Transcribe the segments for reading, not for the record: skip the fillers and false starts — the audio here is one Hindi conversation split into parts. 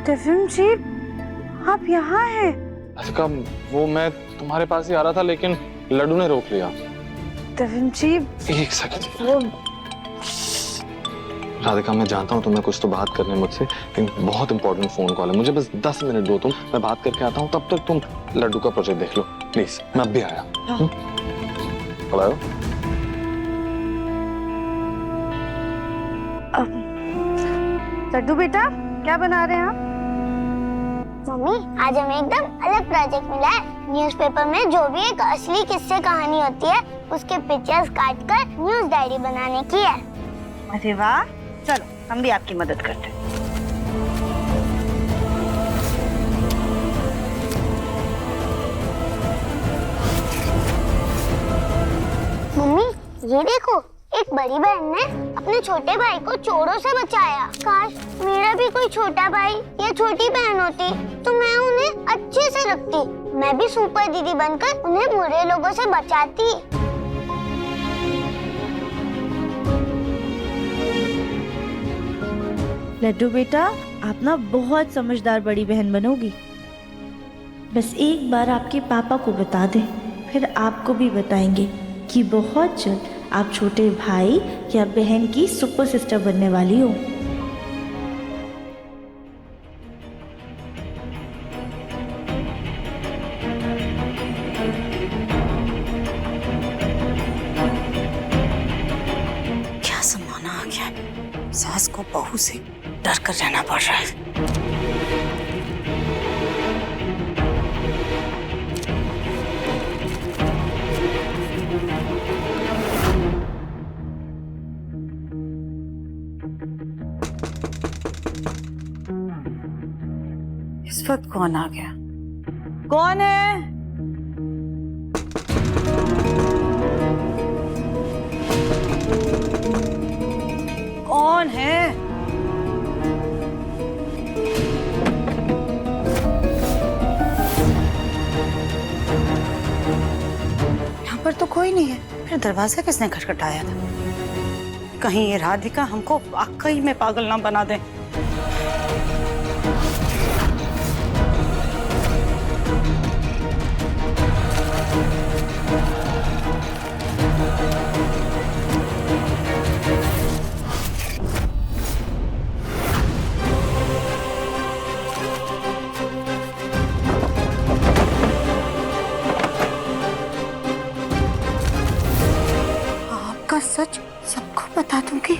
टिफिन जी, आप यहाँ हैं? राधिका, वो मैं तुम्हारे पास ही आ रहा था लेकिन लड्डू ने रोक लिया। टिफिन जी, एक सेकंड। राधिका, मैं जानता हूँ तुम्हें कुछ तो बात करनी है मुझसे, लेकिन बहुत इंपॉर्टेंट फोन कॉल है। मुझे बस 10 मिनट दो तुम, मैं बात करके आता हूँ। तब तक तुम लड्डू का प्रोजेक्ट देख लो प्लीज। मैं अब भी आया। हेलो। लड्डू बेटा, क्या बना रहे हैं आप? मम्मी, आज हमें एकदम अलग प्रोजेक्ट मिला है। न्यूज़पेपर में जो भी एक असली किस्से कहानी होती है, उसके पिक्चर्स काटकर न्यूज़ डायरी बनाने की है। अरे वाह, चलो हम भी आपकी मदद करते हैं। मम्मी, ये देखो, एक बड़ी बहन ने अपने छोटे भाई को चोरों से बचाया। काश मेरा भी कोई छोटा भाई या छोटी बहन होती तो मैं उन्हें अच्छे से रखती। मैं भी सुपर दीदी बनकर उन्हें बुरे लोगों से बचाती। लड्डू बेटा, आप ना बहुत समझदार बड़ी बहन बनोगी। बस एक बार आपके पापा को बता दें, फिर आपको भी बताएंगे कि बहुत जल्द आप छोटे भाई या बहन की सुपर सिस्टर बनने वाली हो। क्या जमाना आ गया है, सास को बहू से डर कर रहना पड़ रहा है। इस वक्त कौन आ गया? कौन है? कौन है? यहाँ पर तो कोई नहीं है, फिर दरवाजा किसने खटखटाया था? कहीं ये राधिका हमको वाकई में पागल ना बना दे। आपका सच सबको बता दूंगी।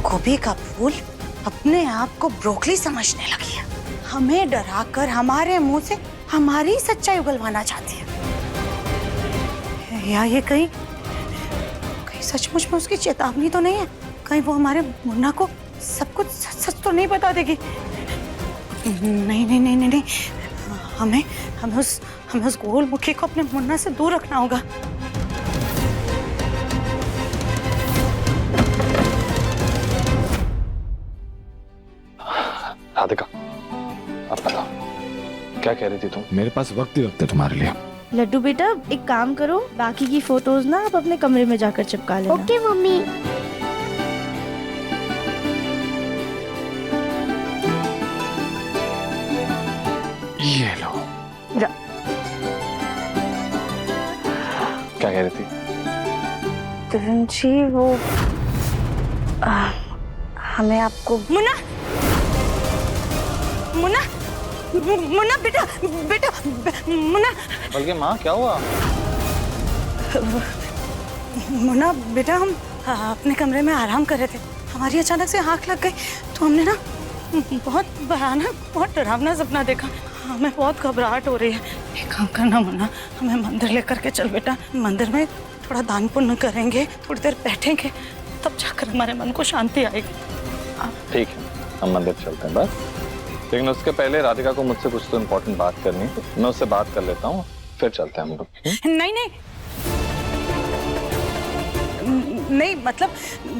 गोभी का फूल अपने आप को ब्रोकली समझने लगी है। हमें डराकर हमारे मुंह से हमारी सच्चाई उगलवाना चाहती है। या ये कहीं सचमुच में उसकी चेतावनी तो नहीं है? कहीं वो हमारे मुन्ना को सब कुछ सच सच तो नहीं बता देगी? नहीं नहीं नहीं नहीं, नहीं। हमें उस गोलमुखी को अपने मुन्ना से दूर रखना होगा। राधिका, अब बताओ क्या कह रही थी तुम? मेरे पास वक्त ही वक्त है तुम्हारे लिए। लड्डू बेटा, एक काम करो, बाकी की फोटोज ना आप अपने कमरे में जाकर चिपका लेना। Okay mummy. ये लो। क्या कह रही थी? टिफिन जी, वो हमें आपको मुन्ना, मुन्ना, मुन्ना बेटा, बेटा, मुन्ना, बल्कि माँ, क्या हुआ? मुन्ना बेटा, हम अपने कमरे में आराम कर रहे थे। हमारी अचानक से आंख लग गई तो हमने ना बहुत भयानक, बहुत डरावना सपना देखा। हमें बहुत घबराहट हो रही है। एक काम करना मुन्ना, हमें मंदिर लेकर के चल बेटा। मंदिर में थोड़ा दान पुण्य करेंगे, थोड़ी देर बैठेंगे, तब जाकर हमारे मन को शांति आएगी। ठीक है, हम मंदिर चलते हैं बस। लेकिन उसके पहले राधिका को मुझसे कुछ तो इम्पोर्टेंट बात करनी है। मैं उससे बात कर लेता हूँ, फिर चलते हैं हम लोग। नहीं नहीं नहीं, मतलब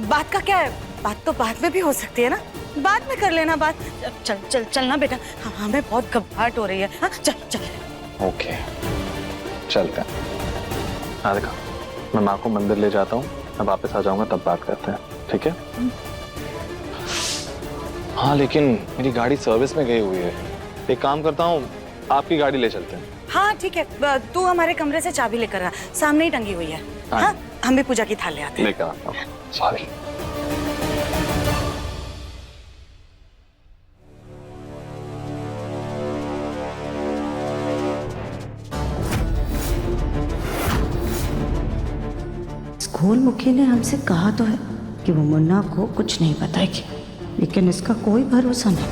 बात का क्या है? बात तो बाद में भी हो सकती है ना, बाद में कर लेना बात। चलना बेटा, हमें बहुत घबराहट हो रही है। हाँ चल। ओके चलते हैं। राधिका, मैं माँ को मंदिर ले जाता हूँ, मैं वापस आ जाऊंगा तब बात करते हैं, ठीक है? हाँ लेकिन मेरी गाड़ी सर्विस में गई हुई है। एक काम करता हूँ, आपकी गाड़ी ले चलते हैं। हाँ ठीक है, तू हमारे कमरे से चाबी लेकर आ, सामने ही टंगी हुई है। हाँ हम भी पूजा की थाल ले आते हैं। लेकर आता हूँ। सॉरी। स्कूल मुखी ने हमसे कहा तो है कि वो मुन्ना को कुछ नहीं बताएगी, लेकिन इसका कोई भरोसा नहीं।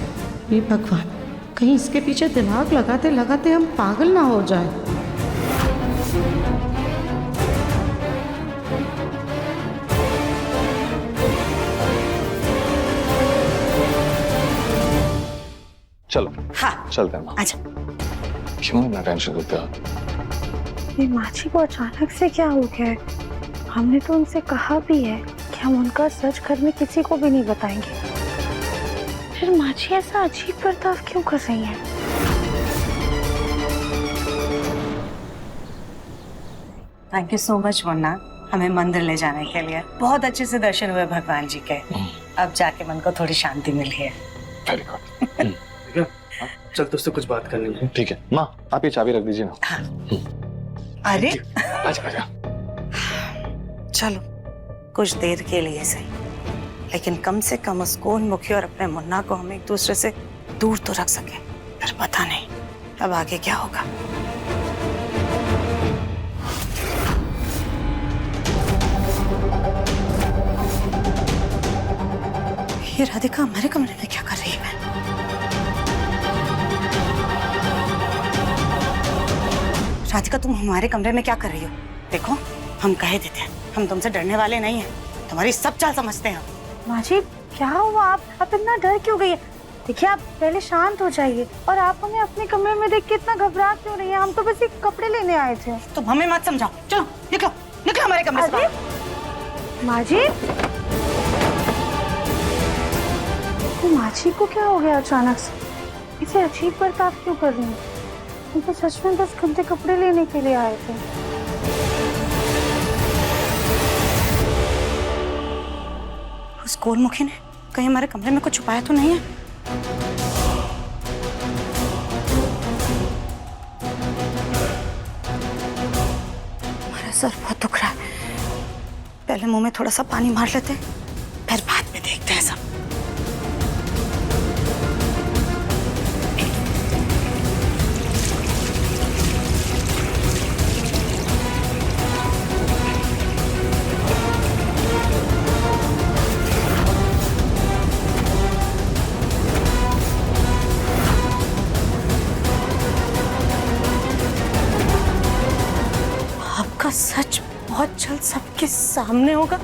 हे भगवान, कहीं इसके पीछे दिमाग लगाते लगाते हम पागल ना हो जाएं। चलो हाँ चलते हैं माँ। अच्छा। क्यों इतना टेंशन लेते हो? ये माची को अचानक से क्या हो गया है? हमने तो उनसे कहा भी है कि हम उनका सच घर में किसी को भी नहीं बताएंगे, फिर माची ऐसा अजीब बर्ताव क्यों कर रही है? Thank you so much Munna, हमें मंदिर ले जाने के लिए। बहुत अच्छे से दर्शन हुए भगवान जी के। अब जाके मन को थोड़ी शांति मिली है। Very good. चल तो उससे कुछ बात करनी है। ठीक है माँ, आप ये चाबी रख दीजिए ना। हाँ। अरे आजा। चलो कुछ देर के लिए सही, लेकिन कम से कम उस कौन मुखी और अपने मुन्ना को हम एक दूसरे से दूर तो रख सके। फिर पता नहीं अब आगे क्या होगा। ये राधिका हमारे कमरे में क्या कर रही है? राधिका तुम हमारे कमरे में क्या कर रही हो? देखो हम कहे देते हैं, हम तुमसे डरने वाले नहीं हैं, तुम्हारी सब चाल समझते हैं। माची क्या हुआ? आप इतना डर क्यों गई है? देखिए आप पहले शांत हो जाइए, और आप हमें अपने कमरे में देख के इतना घबरा क्यों रही है? हम तो बस एक कपड़े लेने आए थे। तुम हमें मत समझाओ, चलो निकलो निकलो हमारे कमरे से। माजी, माची को क्या हो गया अचानक से? इसे अजीब बर्ताव क्यों कर रही है? हम तो सच में बस गंदे कपड़े लेने के लिए आए थे। उस गोलमुखी ने कहीं हमारे कमरे में कुछ छुपाया तो नहीं है? हमारा सर बहुत दुख रहा है, पहले मुंह में थोड़ा सा पानी मार लेते हैं, फिर बाद में देखते हैं सब। आपका सच बहुत जल्द सबके सामने होगा,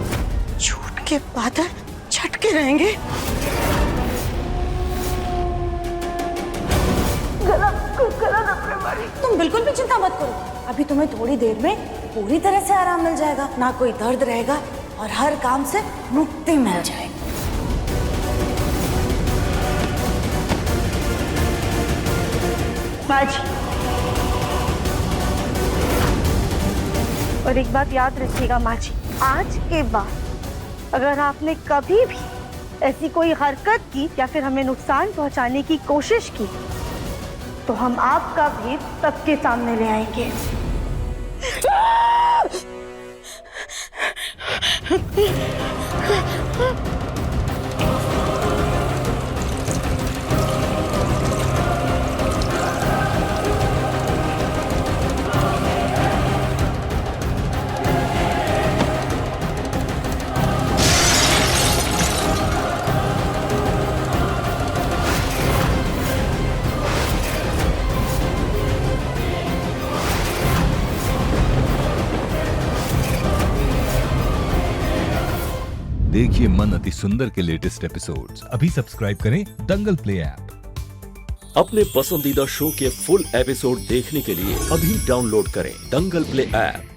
झूठ के बादल छटके रहेंगे। तुम बिल्कुल भी चिंता मत करो, अभी तुम्हें थोड़ी देर में पूरी तरह से आराम मिल जाएगा, ना कोई दर्द रहेगा और हर काम से मुक्ति मिल जाएगी। माजी, और एक बात याद रखिएगा माजी, आज के बाद अगर आपने कभी भी ऐसी कोई हरकत की या फिर हमें नुकसान पहुंचाने की कोशिश की तो हम आपका भी सबके सामने ले आएंगे। देखिए मन अति सुंदर के लेटेस्ट एपिसोड्स अभी सब्सक्राइब करें दंगल प्ले ऐप। अपने पसंदीदा शो के फुल एपिसोड देखने के लिए अभी डाउनलोड करें दंगल प्ले ऐप।